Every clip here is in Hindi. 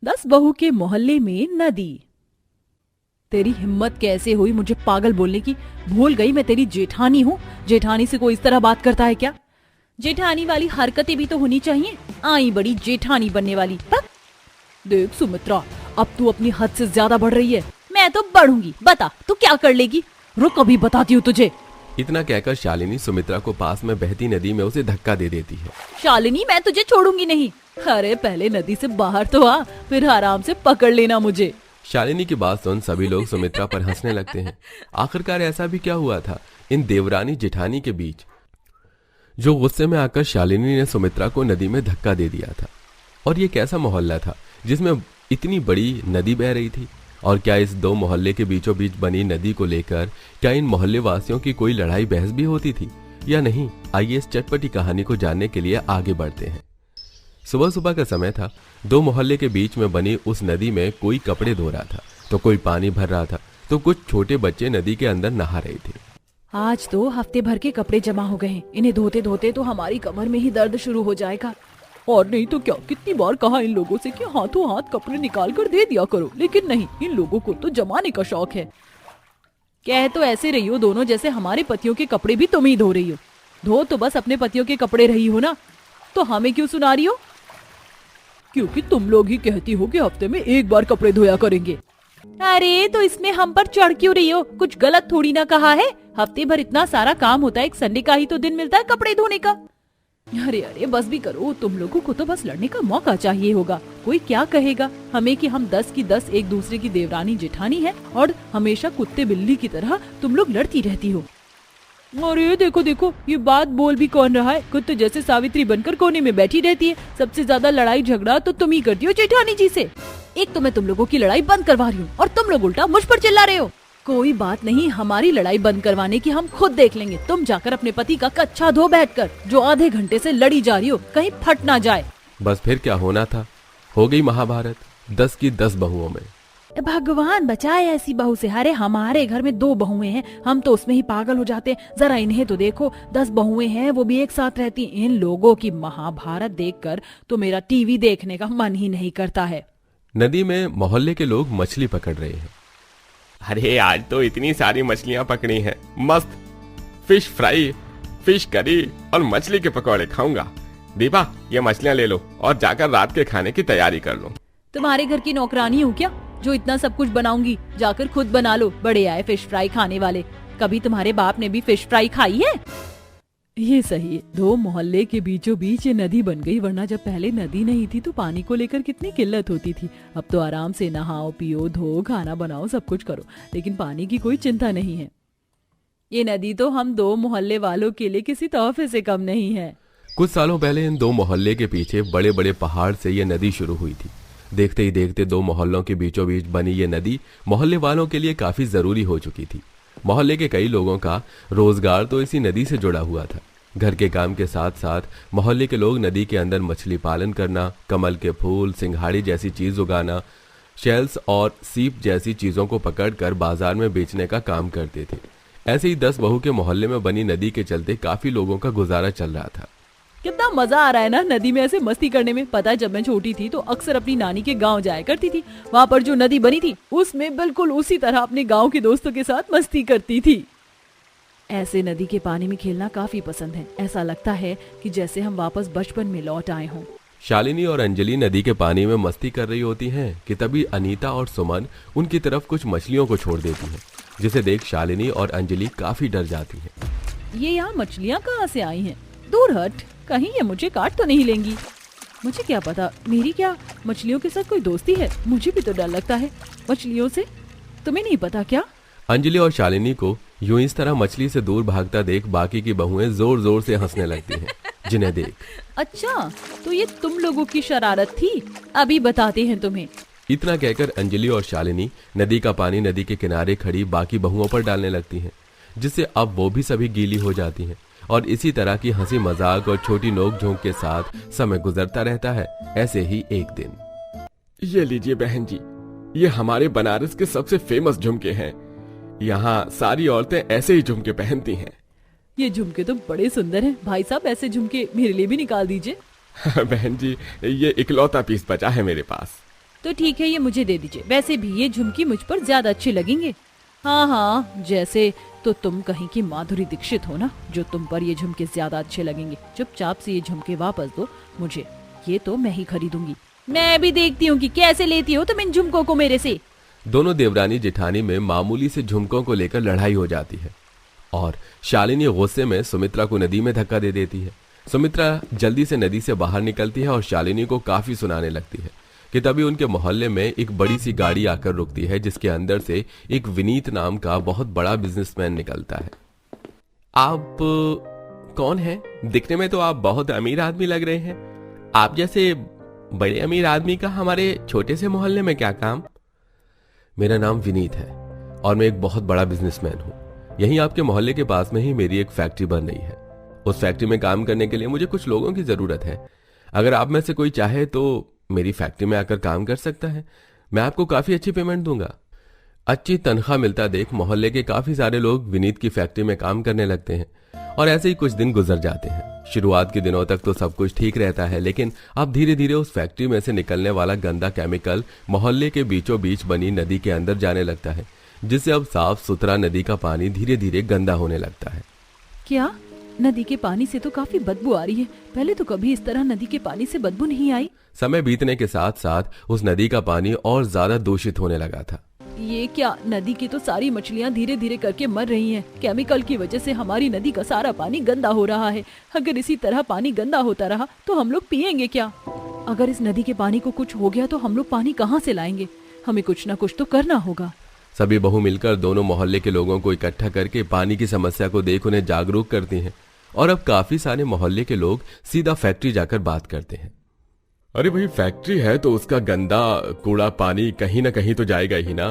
10 बहू के मोहल्ले में नदी। तेरी हिम्मत कैसे हुई मुझे पागल बोलने की? भूल गई मैं तेरी जेठानी हूँ। जेठानी से कोई इस तरह बात करता है क्या? जेठानी वाली हरकतें भी तो होनी चाहिए। आई बड़ी जेठानी बनने वाली। देख सुमित्रा, अब तू अपनी हद से ज्यादा बढ़ रही है। मैं तो बढ़ूंगी। बता तू क्या कर लेगी? रुक अभी बताती हूँ तुझे। इतना कहकर शालिनी सुमित्रा को पास में बहती नदी में उसे धक्का दे देती है। शालिनी, मैं तुझे छोड़ूंगी नहीं। अरे पहले नदी से बाहर तो आ, फिर आराम से पकड़ लेना मुझे। शालिनी की बात सुन सभी लोग सुमित्रा पर हंसने लगते हैं। आखिरकार ऐसा भी क्या हुआ था इन देवरानी जेठानी के बीच, जो गुस्से में आकर शालिनी ने सुमित्रा को नदी में धक्का दे दिया था? और ये कैसा मोहल्ला था जिसमें इतनी बड़ी नदी बह रही थी? और क्या इस दो मोहल्ले के बीचों बीच बनी नदी को लेकर क्या इन मोहल्ले वासियों की कोई लड़ाई बहस भी होती थी या नहीं? आइए इस चटपटी कहानी को जानने के लिए आगे बढ़ते हैं। सुबह सुबह का समय था। दो मोहल्ले के बीच में बनी उस नदी में कोई कपड़े धो रहा था, तो कोई पानी भर रहा था, तो कुछ छोटे बच्चे नदी के अंदर नहा रहे थे। आज तो हफ्ते भर के कपड़े जमा हो गए हैं। इन्हें धोते धोते तो हमारी कमर में ही दर्द शुरू हो जाएगा। और नहीं तो क्या, कितनी बार कहा इन लोगों से कि हाथों हाथ कपड़े निकाल कर दे दिया करो, लेकिन नहीं, इन लोगों को तो जमाने का शौक है। कह तो ऐसे रही हो दोनों जैसे हमारे पतियों के कपड़े भी तुम ही धो रही हो। धो तो बस अपने पतियों के कपड़े रही हो ना, तो हमें क्यों सुना रही हो? क्योंकि तुम लोग ही कहती हो कि हफ्ते में एक बार कपड़े धोया करेंगे। अरे तो इसमें हम पर चढ़ क्यों रही हो? कुछ गलत थोड़ी ना कहा है। हफ्ते भर इतना सारा काम होता है, एक संडे का ही तो दिन मिलता है कपड़े धोने का। अरे अरे बस भी करो, तुम लोगों को तो बस लड़ने का मौका चाहिए होगा। कोई क्या कहेगा हमें कि हम 10 की 10 एक दूसरे की देवरानी जेठानी है और हमेशा कुत्ते बिल्ली की तरह तुम लोग लड़ती रहती हो। अरे देखो देखो, ये बात बोल भी कौन रहा है? कुत्ते जैसे सावित्री बनकर कोने में बैठी रहती है। सबसे ज्यादा लड़ाई झगड़ा तो तुम ही करती हो जेठानी जी से। एक तो मैं तुम लोगों की लड़ाई बंद करवा रही हूँ और तुम लोग उल्टा मुझ पर चिल्ला रहे हो। कोई बात नहीं, हमारी लड़ाई बंद करवाने की हम खुद देख लेंगे। तुम जाकर अपने पति का कच्छा धो बैठकर, जो आधे घंटे से लड़ी जा रही हो, कहीं फट ना जाए। बस फिर क्या होना था, हो गई महाभारत 10 की 10 बहुओं में। भगवान बचाए ऐसी बहू से। अरे हमारे घर में 2 बहुएं हैं, हम तो उसमें ही पागल हो जाते हैं। जरा इन्हें तो देखो, 10 बहुएं हैं, वो भी एक साथ रहती। इन लोगों की महाभारत देखकर तो मेरा टीवी देखने का मन ही नहीं करता है। नदी में मोहल्ले के लोग मछली पकड़ रहे हैं। अरे आज तो इतनी सारी मछलियां पकड़ी हैं, मस्त फिश फ्राई, फिश करी और मछली के पकौड़े खाऊंगा। दीपा, ये मछलियां ले लो और जाकर रात के खाने की तैयारी कर लो। तुम्हारे घर की नौकरानी हूँ क्या जो इतना सब कुछ बनाऊंगी? जाकर खुद बना लो। बड़े आए फिश फ्राई खाने वाले। कभी तुम्हारे बाप ने भी फिश फ्राई खाई है? ये सही है, 2 मोहल्ले के बीचों बीच ये नदी बन गई, वरना जब पहले नदी नहीं थी तो पानी को लेकर कितनी किल्लत होती थी। अब तो आराम से नहाओ, पियो, धो, खाना बनाओ, सब कुछ करो, लेकिन पानी की कोई चिंता नहीं है। ये नदी तो हम 2 मोहल्ले वालों के लिए किसी तोहफे से कम नहीं है। कुछ सालों पहले इन 2 मोहल्ले के पीछे बड़े बड़े पहाड़ से ये नदी शुरू हुई थी। देखते ही देखते 2 मोहल्लों के बीचों बीच बनी ये नदी मोहल्ले वालों के लिए काफी जरूरी हो चुकी थी। मोहल्ले के कई लोगों का रोजगार तो इसी नदी से जुड़ा हुआ था। घर के काम के साथ साथ मोहल्ले के लोग नदी के अंदर मछली पालन करना, कमल के फूल, सिंघाड़ी जैसी चीज उगाना, शेल्स और सीप जैसी चीजों को पकड़कर बाजार में बेचने का काम करते थे। ऐसे ही 10 बहू के मोहल्ले में बनी नदी के चलते काफी लोगों का गुजारा चल रहा था। कितना मजा आ रहा है ना नदी में ऐसे मस्ती करने में। पता है, जब मैं छोटी थी तो अक्सर अपनी नानी के गांव जाया करती थी। वहाँ पर जो नदी बनी थी उसमें बिल्कुल उसी तरह अपने गांव के दोस्तों के साथ मस्ती करती थी। ऐसे नदी के पानी में खेलना काफी पसंद है। ऐसा लगता है कि जैसे हम वापस बचपन में लौट आए हों। शालिनी और अंजलि नदी के पानी में मस्ती कर रही होती हैं कि तभी अनीता और सुमन उनकी तरफ कुछ मछलियों को छोड़ देती हैं, जिसे देख शालिनी और अंजलि काफी डर जाती हैं। ये यहाँ मछलियाँ कहाँ से आई हैं? दूर हट, कहीं ये मुझे काट तो नहीं लेंगी। मुझे क्या पता, मेरी क्या मछलियों के साथ कोई दोस्ती है? मुझे भी तो डर लगता है मछलियों से। तुम्हें नहीं पता क्या? अंजलि और शालिनी को यूं इस तरह मछली से दूर भागता देख बाकी की बहुएं जोर जोर से हंसने लगती हैं, जिन्हें देख। अच्छा, तो ये तुम लोगों की शरारत थी? अभी बताते हैं तुम्हें। इतना कहकर अंजलि और शालिनी नदी का पानी नदी के किनारे खड़ी बाकी बहुओं पर डालने लगती हैं, जिससे अब वो भी सभी गीली हो जाती हैं। और इसी तरह की हंसी मजाक और छोटी नोक झोंक के साथ समय गुजरता रहता है। ऐसे ही एक दिन, ये लीजिए बहन जी, ये हमारे बनारस के सबसे फेमस झुमके हैं। यहाँ सारी औरतें ऐसे ही झुमके पहनती हैं। ये झुमके तो बड़े सुंदर हैं। भाई साहब, ऐसे झुमके मेरे लिए भी निकाल दीजिए। बहन जी, ये इकलौता पीस बचा है मेरे पास। तो ठीक है, ये मुझे दे दीजिए। वैसे भी ये झुमकी मुझ पर ज्यादा अच्छे लगेंगे। हाँ हाँ, जैसे तो तुम कहीं की माधुरी दीक्षित हो ना, जो तुम पर ये झुमके ज्यादा अच्छे लगेंगे। चुपचाप से ये झुमके वापस दो मुझे, ये तो मैं ही खरीदूंगी। मैं भी देखती हूँ कि कैसे लेती हो तुम इन झुमकों को मेरे से। दोनों देवरानी जेठानी में मामूली से झुमकों को लेकर लड़ाई हो जाती है और शालिनी गुस्से में सुमित्रा को नदी में धक्का दे देती है। सुमित्रा जल्दी से नदी से बाहर निकलती है और शालिनी को काफी सुनाने लगती है कि तभी उनके मोहल्ले में एक बड़ी सी गाड़ी आकर रुकती है, जिसके अंदर से एक विनीत नाम का बहुत बड़ा बिजनेसमैन निकलता है। आप कौन हैं? दिखने में तो आप बहुत अमीर आदमी लग रहे हैं। आप जैसे बड़े अमीर आदमी का हमारे छोटे से मोहल्ले में क्या काम? मेरा नाम विनीत है और मैं एक बहुत बड़ा बिजनेसमैन हूँ। यहीं आपके मोहल्ले के पास में ही मेरी एक फैक्ट्री बन रही है। उस फैक्ट्री में काम करने के लिए मुझे कुछ लोगों की जरूरत है। अगर आप में से कोई चाहे तो मेरी फैक्ट्री में आकर काम कर सकता है। मैं आपको काफी अच्छी पेमेंट दूंगा। अच्छी तनख्वाह मिलता देख मोहल्ले के काफी सारे लोग विनीत की फैक्ट्री में काम करने लगते हैं और ऐसे ही कुछ दिन गुजर जाते हैं। शुरुआत के दिनों तक तो सब कुछ ठीक रहता है, लेकिन अब धीरे धीरे उस फैक्ट्री में से निकलने वाला गंदा केमिकल मोहल्ले के बीचों बीच बनी नदी के अंदर जाने लगता है, जिससे अब साफ सुथरा नदी का पानी धीरे धीरे गंदा होने लगता है। क्या? नदी के पानी से तो काफी बदबू आ रही है। पहले तो कभी इस तरह नदी के पानी से बदबू नहीं आई। समय बीतने के साथ साथ उस नदी का पानी और ज्यादा दूषित होने लगा था। ये क्या? नदी की तो सारी मछलियाँ धीरे धीरे करके मर रही हैं। केमिकल की वजह से हमारी नदी का सारा पानी गंदा हो रहा है। अगर इसी तरह पानी गंदा होता रहा तो हम लोग पिएंगे क्या? अगर इस नदी के पानी को कुछ हो गया तो हम लोग पानी कहाँ से लाएंगे? हमें कुछ न कुछ तो करना होगा। सभी बहू मिलकर दोनों मोहल्ले के लोगों को इकट्ठा करके पानी की समस्या को देख उन्हें जागरूक करती हैं और अब काफी सारे मोहल्ले के लोग सीधा फैक्ट्री जाकर बात करते हैं। अरे भाई, फैक्ट्री है तो उसका गंदा कूड़ा पानी कहीं ना कहीं तो जाएगा ही ना।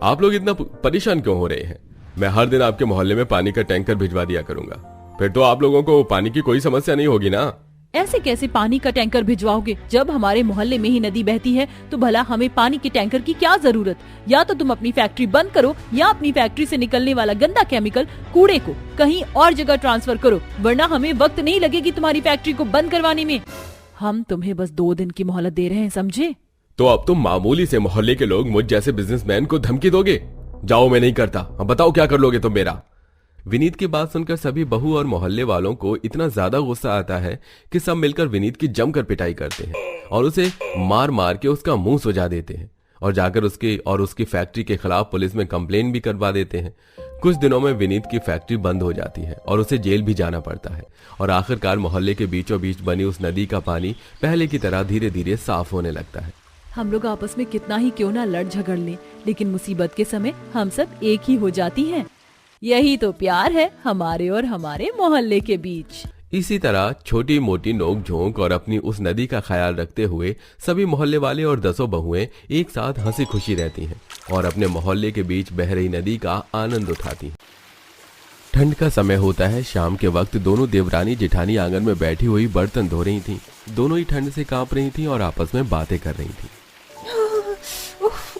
आप लोग इतना परेशान क्यों हो रहे हैं? मैं हर दिन आपके मोहल्ले में पानी का टैंकर भिजवा दिया करूंगा, फिर तो आप लोगों को पानी की कोई समस्या नहीं होगी ना। ऐसे कैसे पानी का टैंकर भिजवाओगे? जब हमारे मोहल्ले में ही नदी बहती है तो भला हमें पानी के टैंकर की क्या जरूरत? या तो तुम अपनी फैक्ट्री बंद करो या अपनी फैक्ट्री से निकलने वाला गंदा केमिकल कूड़े को कहीं और जगह ट्रांसफर करो, वरना हमें वक्त नहीं लगेगी तुम्हारी फैक्ट्री को बंद करवाने में। हम तुम्हें बस 2 दिन की मोहलत दे रहे हैं, समझे? तो अब तुम मामूली से मोहल्ले के लोग मुझ जैसे बिजनेसमैन को धमकी दोगे? जाओ, मैं नहीं करता। अब बताओ क्या कर लोगे तुम मेरा? विनीत की बात सुनकर सभी बहू और मोहल्ले वालों को इतना ज्यादा गुस्सा आता है कि सब मिलकर विनीत की जमकर पिटाई करते हैं और उसे मार मार के उसका मुंह सुजा देते हैं और जाकर उसकी फैक्ट्री के खिलाफ पुलिस में कंप्लेन भी करवा देते हैं। कुछ दिनों में विनीत की फैक्ट्री बंद हो जाती है और उसे जेल भी जाना पड़ता है और आखिरकार मोहल्ले के बीचों बीच बनी उस नदी का पानी पहले की तरह धीरे धीरे साफ होने लगता है। हम लोग आपस में कितना ही क्यों ना लड़ झगड़ लें, लेकिन मुसीबत के समय हम सब एक ही हो जाती हैं। यही तो प्यार है हमारे और हमारे मोहल्ले के बीच। इसी तरह छोटी मोटी नोक झोंक और अपनी उस नदी का ख्याल रखते हुए सभी मोहल्ले वाले और 10 बहुएं एक साथ हंसी खुशी रहती हैं और अपने मोहल्ले के बीच बह रही नदी का आनंद उठाती हैं। ठंड का समय होता है। शाम के वक्त दोनों देवरानी जेठानी आंगन में बैठी हुई बर्तन धो रही थीं। दोनों ही ठंड से कांप रही थीं और आपस में बातें कर रही थीं।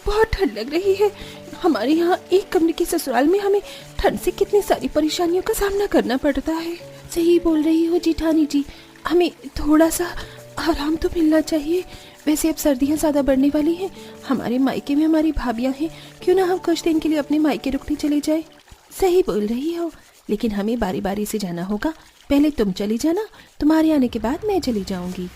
बहुत ठंड लग रही है। हमारे यहाँ एक कमरे के ससुराल में हमें ठंड से कितनी सारी परेशानियों का सामना करना पड़ता है। सही बोल रही हो जेठानी जी, हमें थोड़ा सा आराम तो मिलना चाहिए। वैसे अब सर्दियाँ ज्यादा बढ़ने वाली हैं। हमारे मायके में हमारी भाभियाँ हैं, क्यों ना हम कुछ दिन के लिए अपने मायके रुकने चले जाए। सही बोल रही हो, लेकिन हमें बारी बारी से जाना होगा। पहले तुम चली जाना, तुम्हारे आने के बाद मैं चली जाऊंगी।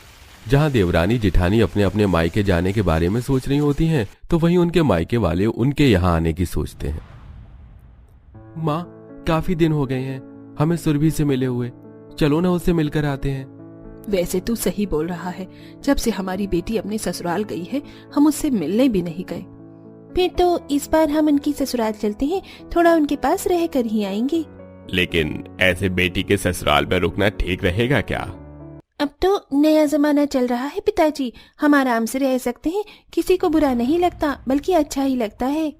जहाँ देवरानी जेठानी अपने अपने मायके जाने के बारे में सोच रही होती हैं, तो वहीं उनके मायके वाले उनके यहाँ आने की सोचते हैं। माँ, काफी दिन हो गए हैं हमें सुरभि से मिले हुए, चलो ना उससे मिलकर आते हैं। वैसे तू सही बोल रहा है। जब से हमारी बेटी अपने ससुराल गई है, हम उससे मिलने भी नहीं गए। फिर तो इस बार हम उनकी ससुराल चलते हैं, थोड़ा उनके पास रह कर ही आएंगे। लेकिन ऐसे बेटी के ससुराल में रुकना ठीक रहेगा क्या? अब तो नया जमाना चल रहा है पिताजी, हम आराम से रह सकते हैं। किसी को बुरा नहीं लगता, बल्कि अच्छा ही लगता है।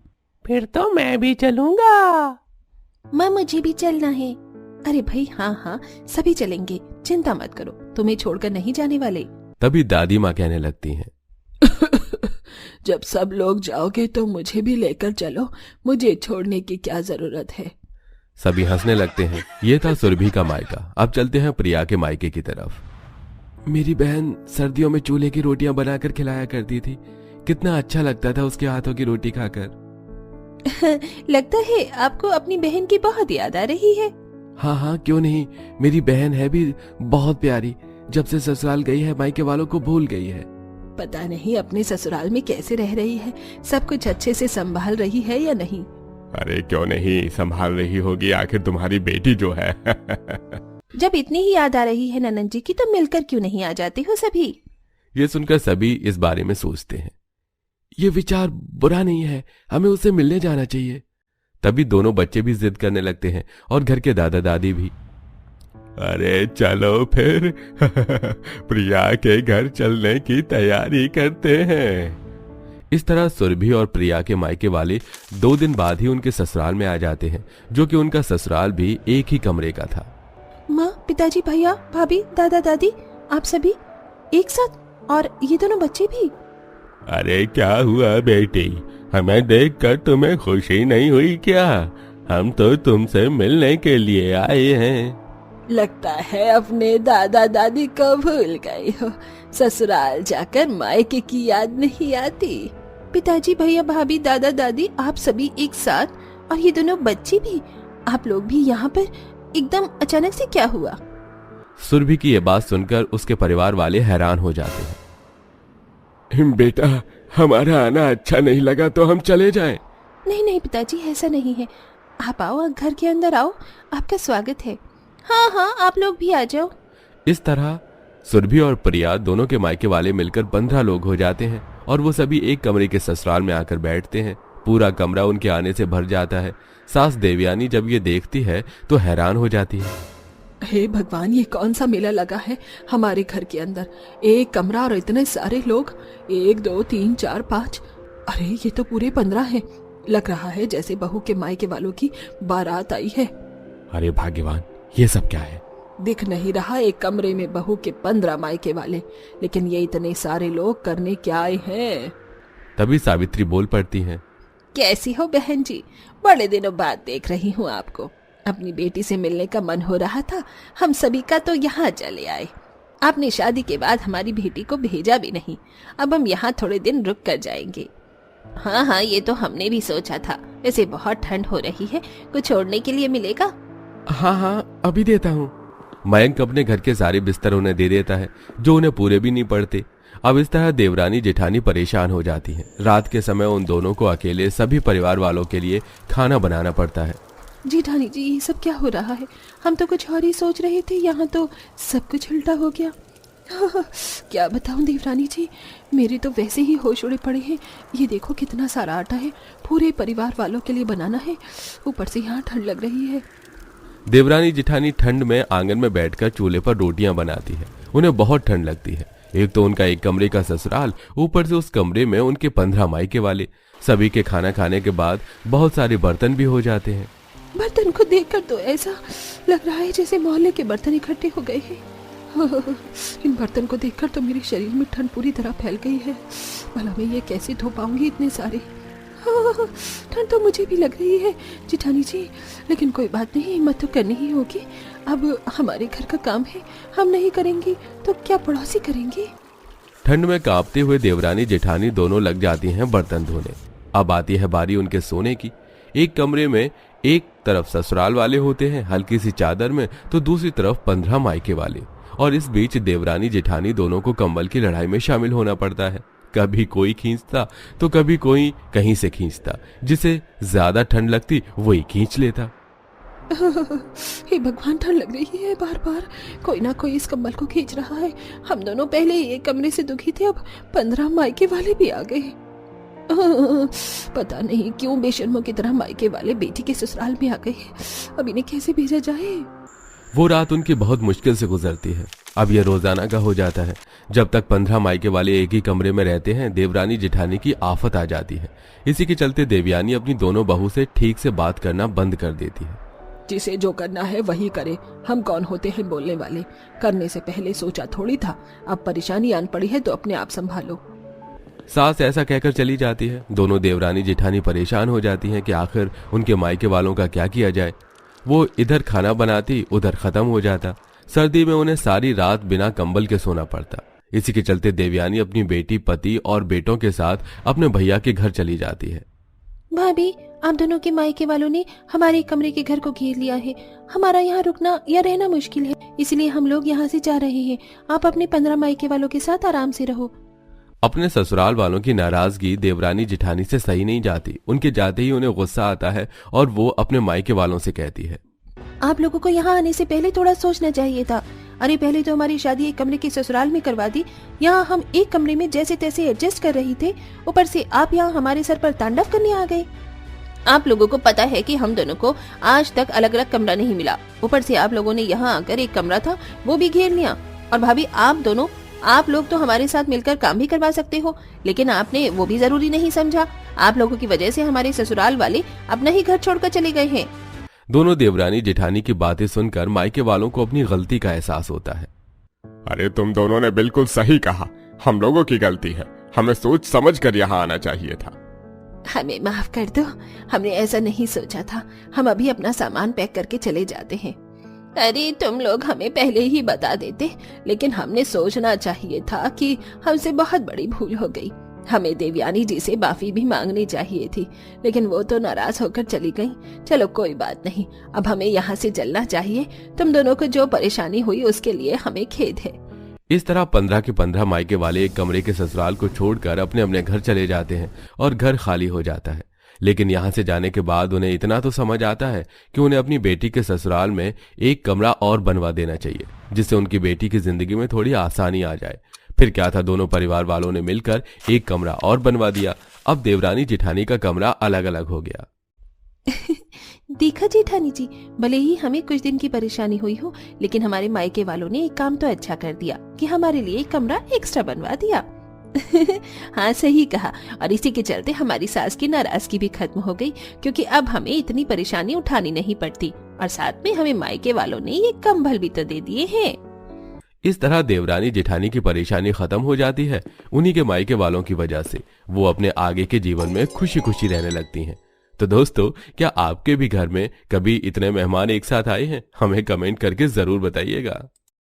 फिर तो मैं भी चलूंगा। माँ, मुझे भी चलना है। अरे भाई, हाँ हाँ, सभी चलेंगे, चिंता मत करो, तुम्हें छोड़कर नहीं जाने वाले। तभी दादी माँ कहने लगती हैं, जब सब लोग जाओगे तो मुझे भी लेकर चलो, मुझे छोड़ने की क्या जरूरत है। सभी हंसने लगते हैं। ये था सुरभि का मायका। अब चलते हैं प्रिया के मायके की तरफ। मेरी बहन सर्दियों में चूल्हे की रोटियां बनाकर खिलाया करती थी, कितना अच्छा लगता था उसके हाथों की रोटी खाकर। लगता है आपको अपनी बहन की बहुत याद आ रही है। हाँ हाँ, क्यों नहीं। मेरी बहन है भी बहुत प्यारी। जब से ससुराल गई है मायके वालों को भूल गई है। पता नहीं अपने ससुराल में कैसे रह रही है, सब कुछ अच्छे से संभाल रही है या नहीं। अरे क्यों नहीं संभाल रही होगी, आखिर तुम्हारी बेटी जो है। जब इतनी ही याद आ रही है ननद जी की तो मिलकर क्यों नहीं आ जाते हो सभी। ये सुनकर सभी इस बारे में सोचते हैं। ये विचार बुरा नहीं है, हमें उससे मिलने जाना चाहिए। तभी दोनों बच्चे भी जिद करने लगते हैं और घर के दादा दादी भी। अरे चलो फिर प्रिया के घर चलने की तैयारी करते हैं। इस तरह सुरभि और प्रिया के मायके वाले 2 दिन बाद ही उनके ससुराल में आ जाते हैं, जो कि उनका ससुराल भी एक ही कमरे का था। माँ, पिताजी, भैया, भाभी, दादा दादी, आप सभी एक साथ, और ये दोनों बच्चे भी। अरे क्या हुआ बेटी, हमें देखकर तुम्हें खुशी नहीं हुई क्या? हम तो तुमसे मिलने के लिए आए हैं। लगता है अपने दादा दादी को भूल गए हो। ससुराल जाकर मायके की याद नहीं आती। पिताजी, भैया, भाभी, दादा दादी, आप सभी एक साथ, और ये दोनों बच्चे भी। आप लोग भी यहाँ पर एकदम अचानक से क्या हुआ? सुरभि की यह बात सुनकर उसके परिवार वाले हैरान हो जाते हैं। बेटा, हमारा आना अच्छा नहीं लगा तो हम चले जाएं। नहीं नहीं पिताजी, ऐसा नहीं है। आप आओ, घर के अंदर आओ, आपका स्वागत है। हाँ हाँ, आप लोग भी आ जाओ। इस तरह सुरभि और प्रिया दोनों के मायके वाले मिलकर 15 लोग हो जाते हैं और वो सभी एक कमरे के ससुराल में आकर बैठते हैं। पूरा कमरा उनके आने से भर जाता है। सास देवयानी जब ये देखती है तो हैरान हो जाती है। हे भगवान, ये कौन सा मेला लगा है हमारे घर के अंदर। एक कमरा और इतने सारे लोग। 1 2 3 4 5, अरे ये तो पूरे 15 हैं। लग रहा है जैसे बहू के मायके वालों की बारात आई है। अरे भाग्यवान, ये सब क्या है? दिख नहीं रहा एक कमरे में बहू के 15 मायके वाले, लेकिन ये इतने सारे लोग करने क्या आए हैं? तभी सावित्री बोल पड़ती हैं। कैसी हो बहन जी, बड़े दिनों बाद देख रही हूँ आपको। अपनी बेटी से मिलने का मन हो रहा था, हम सभी का तो यहाँ चले आए। आपने शादी के बाद हमारी बेटी को भेजा भी नहीं, अब हम यहाँ थोड़े दिन रुक कर जाएंगे। हाँ हाँ, ये तो हमने भी सोचा था। वैसे बहुत ठंड हो रही है, कुछ ओढ़ने के लिए मिलेगा? हाँ हाँ, अभी देता हूँ। मयंक अपने घर के सारे बिस्तर उन्हें दे देता है, जो उन्हें पूरे भी नहीं पड़ते। अब इस तरह देवरानी जेठानी परेशान हो जाती हैं। रात के समय उन दोनों को अकेले सभी परिवार वालों के लिए खाना बनाना पड़ता है। जेठानी जी, ये सब क्या हो रहा है? हम तो कुछ और ही सोच रहे थे, यहाँ तो सब कुछ उल्टा हो गया। क्या बताऊं देवरानी जी, मेरे तो वैसे ही होश उड़े पड़े हैं। ये देखो कितना सारा आटा है, पूरे परिवार वालों के लिए बनाना है। ऊपर से यहाँ ठंड लग रही है। देवरानी जेठानी ठंड में आंगन में बैठकर चूल्हे पर रोटियां बनाती है। उन्हें बहुत ठंड लगती है। एक तो उनका एक कमरे का ससुराल, ऊपर से उस कमरे में उनके 15 मायके वाले। सभी के खाना खाने के बाद बहुत सारे बर्तन भी हो जाते हैं। बर्तन को देखकर तो ऐसा लग रहा है जैसे मोहल्ले के बर्तन इकट्ठे हो गए हैं। इन बर्तन को देखकर तो मेरे शरीर में ठंड पूरी तरह फैल गई है। भला मैं ये कैसे धो पाऊंगी इतने सारे? ठंड तो मुझे भी लग रही है जेठानी जी, लेकिन कोई बात नहीं, हिम्मत तो करनी ही होगी। अब हमारे घर का काम है, हम नहीं करेंगे तो क्या पड़ोसी करेंगे? ठंड में कांपते हुए देवरानी जेठानी दोनों लग जाती हैं बर्तन धोने। अब आती है बारी उनके सोने की। एक कमरे में एक तरफ ससुराल वाले होते हैं हल्की सी चादर में, तो दूसरी तरफ 15 मायके वाले। और इस बीच देवरानी जेठानी दोनों को कंबल की लड़ाई में शामिल होना पड़ता है। कभी कोई खींचता तो कभी कोई कहीं से खींचता, जिसे ज्यादा ठंड लगती वही खींच लेता। हे भगवान, ठंड लग रही है बार बार। कोई ना कोई इस कंबल को खींच रहा है। हम दोनों पहले एक कमरे से दुखी थे, अब 15 मायके वाले भी आ गए। पता नहीं क्यों बेशर्मों की तरह मायके वाले बेटी के ससुराल में आ गए। अब इन्हें कैसे भेजा जाए? वो रात उनकी बहुत मुश्किल से गुजरती है। अब यह रोजाना का हो जाता है। जब तक 15 मायके वाले एक ही कमरे में रहते हैं, देवरानी जेठानी की आफत आ जाती है। इसी के चलते देवयानी अपनी दोनों बहू से ठीक से बात करना बंद कर देती है। जिसे जो करना है वही करे, हम कौन होते हैं बोलने वाले? करने से पहले सोचा थोड़ी था। अब परेशानी आन पड़ी है तो अपने आप संभालो। सास ऐसा कहकर चली जाती है। दोनों देवरानी जेठानी परेशान हो जाती हैं कि आखिर उनके मायके वालों का क्या किया जाए। वो इधर खाना बनाती, उधर खत्म हो जाता। सर्दी में उन्हें सारी रात बिना कंबल के सोना पड़ता। इसी के चलते देवयानी अपनी बेटी, पति और बेटों के साथ अपने भैया के घर चली जाती है। भाभी, आप दोनों के मायके वालों ने हमारे कमरे के घर को घेर लिया है। हमारा यहाँ रुकना या रहना मुश्किल है, इसलिए हम लोग यहाँ से जा रहे हैं। आप अपने 15 मायके वालों के साथ आराम से रहो। अपने ससुराल वालों की नाराजगी देवरानी जेठानी से सही नहीं जाती। उनके जाते ही उन्हें गुस्सा आता है और वो अपने मायके वालों से कहती है, आप लोगों को यहाँ आने से पहले थोड़ा सोचना चाहिए था। अरे पहले तो हमारी शादी एक कमरे के ससुराल में करवा दी, यहाँ हम एक कमरे में जैसे तैसे एडजस्ट कर रही थे, ऊपर से आप यहाँ हमारे सर पर तांडव करने आ गए। आप लोगों को पता है कि हम दोनों को आज तक अलग अलग कमरा नहीं मिला, ऊपर से आप लोगों ने यहाँ आकर एक कमरा था वो भी घेर लिया। और भाभी, आप लोग तो हमारे साथ मिलकर काम भी करवा सकते हो, लेकिन आपने वो भी जरूरी नहीं समझा। आप लोगों की वजह से हमारे ससुराल वाले अपना ही घर छोड़कर चले गए हैं। दोनों देवरानी जेठानी की बातें सुनकर मायके वालों को अपनी गलती का एहसास होता है। अरे तुम दोनों ने बिल्कुल सही कहा, हम लोगों की गलती है, हमें सोच समझ कर यहाँ आना चाहिए था। हमें माफ कर दो, हमने ऐसा नहीं सोचा था। हम अभी अपना सामान पैक करके चले जाते हैं। अरे तुम लोग हमें पहले ही बता देते, लेकिन हमने सोचना चाहिए था कि हमसे बहुत बड़ी भूल हो गई। हमें देवयानी जी से माफी भी मांगनी चाहिए थी, लेकिन वो तो नाराज होकर चली गई। चलो कोई बात नहीं, अब हमें यहाँ से चलना चाहिए। तुम दोनों को जो परेशानी हुई उसके लिए हमें खेद है। इस तरह 15 के 15 मायके वाले एक कमरे के ससुराल को छोड़कर अपने अपने घर चले जाते हैं और घर खाली हो जाता है। लेकिन यहाँ से जाने के बाद उन्हें इतना तो समझ आता है कि उन्हें अपनी बेटी के ससुराल में एक कमरा और बनवा देना चाहिए, जिससे उनकी बेटी की जिंदगी में थोड़ी आसानी आ जाए। फिर क्या था, दोनों परिवार वालों ने मिलकर एक कमरा और बनवा दिया। अब देवरानी जेठानी का कमरा अलग अलग हो गया। देखा जेठानी जी, भले ही हमें कुछ दिन की परेशानी हुई हो, लेकिन हमारे मायके वालों ने एक काम तो अच्छा कर दिया कि हमारे लिए एक कमरा एक्स्ट्रा बनवा दिया। हाँ सही कहा, और इसी के चलते हमारी सास की नाराजगी भी खत्म हो गई, क्योंकि अब हमें इतनी परेशानी उठानी नहीं पड़ती, और साथ में हमें मायके वालों ने ये कंबल भी तो दे दिए हैं। इस तरह देवरानी जेठानी की परेशानी खत्म हो जाती है। उन्हीं के मायके वालों की वजह से वो अपने आगे के जीवन में खुशी खुशी रहने लगती हैं। तो दोस्तों, क्या आपके भी घर में कभी इतने मेहमान एक साथ आए हैं? हमें कमेंट करके जरूर बताइएगा।